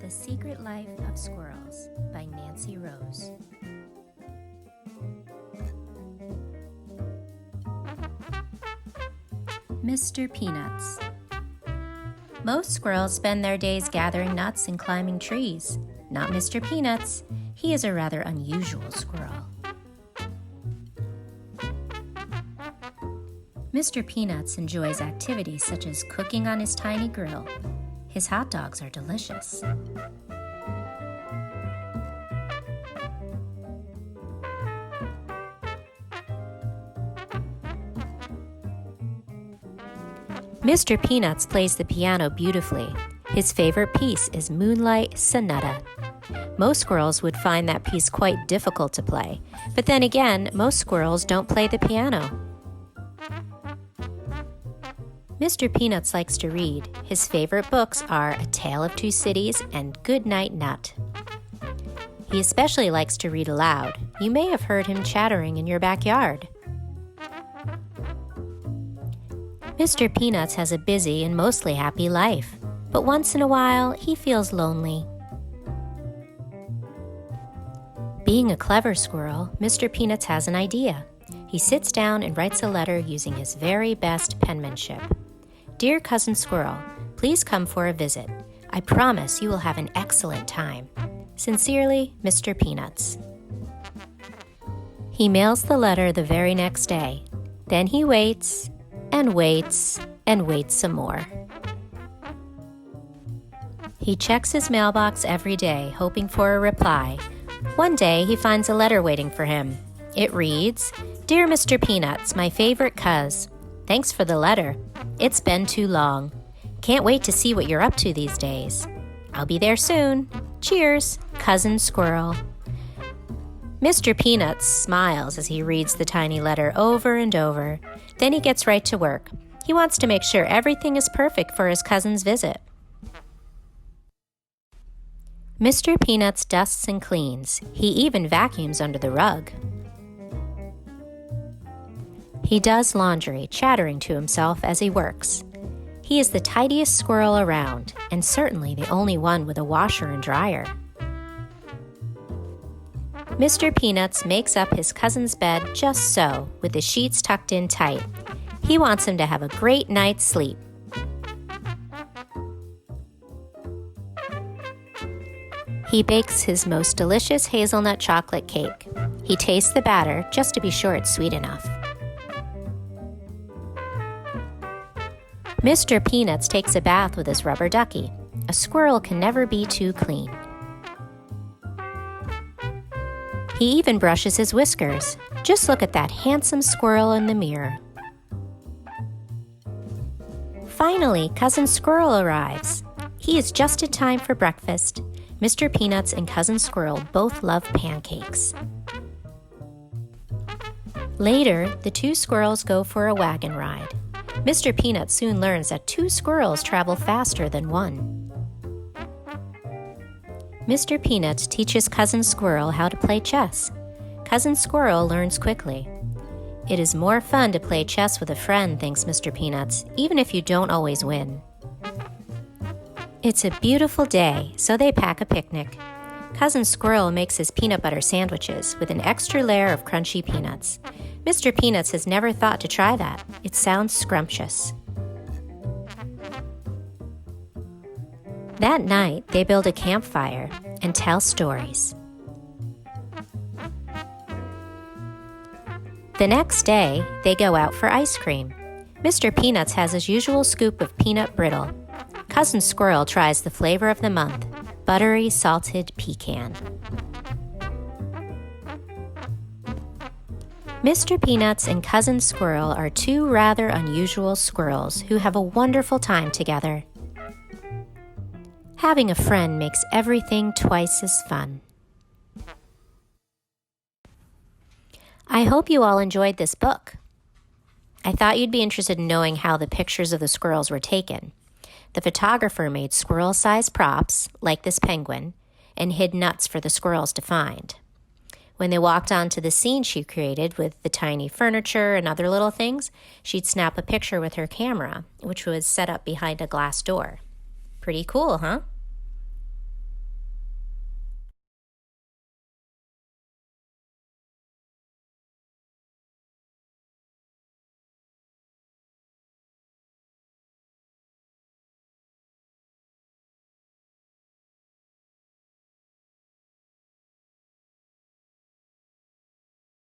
The Secret Life of Squirrels by Nancy Rose. Mr. Peanuts. Most squirrels spend their days gathering nuts and climbing trees. Not Mr. Peanuts. He is a rather unusual squirrel. Mr. Peanuts enjoys activities such as cooking on his tiny grill. His hot dogs are delicious. Mr. Peanuts plays the piano beautifully. His favorite piece is Moonlight Sonata. Most squirrels would find that piece quite difficult to play, but then again, most squirrels don't play the piano. Mr. Peanuts likes to read. His favorite books are A Tale of Two Cities and Good Night Nut. He especially likes to read aloud. You may have heard him chattering in your backyard. Mr. Peanuts has a busy and mostly happy life, but once in a while he feels lonely. Being a clever squirrel, Mr. Peanuts has an idea. He sits down and writes a letter using his very best penmanship. Dear Cousin Squirrel, please come for a visit. I promise you will have an excellent time. Sincerely, Mr. Peanuts. He mails the letter the very next day. Then he waits and waits and waits some more. He checks his mailbox every day, hoping for a reply. One day, he finds a letter waiting for him. It reads, Dear Mr. Peanuts, my favorite cuz. Thanks for the letter. It's been too long. Can't wait to see what you're up to these days. I'll be there soon. Cheers, Cousin Squirrel. Mr. Peanuts smiles as he reads the tiny letter over and over. Then he gets right to work. He wants to make sure everything is perfect for his cousin's visit. Mr. Peanuts dusts and cleans. He even vacuums under the rug. He does laundry, chattering to himself as he works. He is the tidiest squirrel around, and certainly the only one with a washer and dryer. Mr. Peanuts makes up his cousin's bed just so, with the sheets tucked in tight. He wants him to have a great night's sleep. He bakes his most delicious hazelnut chocolate cake. He tastes the batter just to be sure it's sweet enough. Mr. Peanuts takes a bath with his rubber ducky. A squirrel can never be too clean. He even brushes his whiskers. Just look at that handsome squirrel in the mirror. Finally, Cousin Squirrel arrives. He is just in time for breakfast. Mr. Peanuts and Cousin Squirrel both love pancakes. Later, the two squirrels go for a wagon ride. Mr. Peanuts soon learns that two squirrels travel faster than one. Mr. Peanuts teaches Cousin Squirrel how to play chess. Cousin Squirrel learns quickly. It is more fun to play chess with a friend, thinks Mr. Peanuts, even if you don't always win. It's a beautiful day, so they pack a picnic. Cousin Squirrel makes his peanut butter sandwiches with an extra layer of crunchy peanuts. Mr. Peanuts has never thought to try that. It sounds scrumptious. That night, they build a campfire and tell stories. The next day, they go out for ice cream. Mr. Peanuts has his usual scoop of peanut brittle. Cousin Squirrel tries the flavor of the month, buttery salted pecan. Mr. Peanuts and Cousin Squirrel are two rather unusual squirrels who have a wonderful time together. Having a friend makes everything twice as fun. I hope you all enjoyed this book. I thought you'd be interested in knowing how the pictures of the squirrels were taken. The photographer made squirrel-sized props, like this penguin, and hid nuts for the squirrels to find. When they walked onto the scene she created with the tiny furniture and other little things, she'd snap a picture with her camera, which was set up behind a glass door. Pretty cool, huh?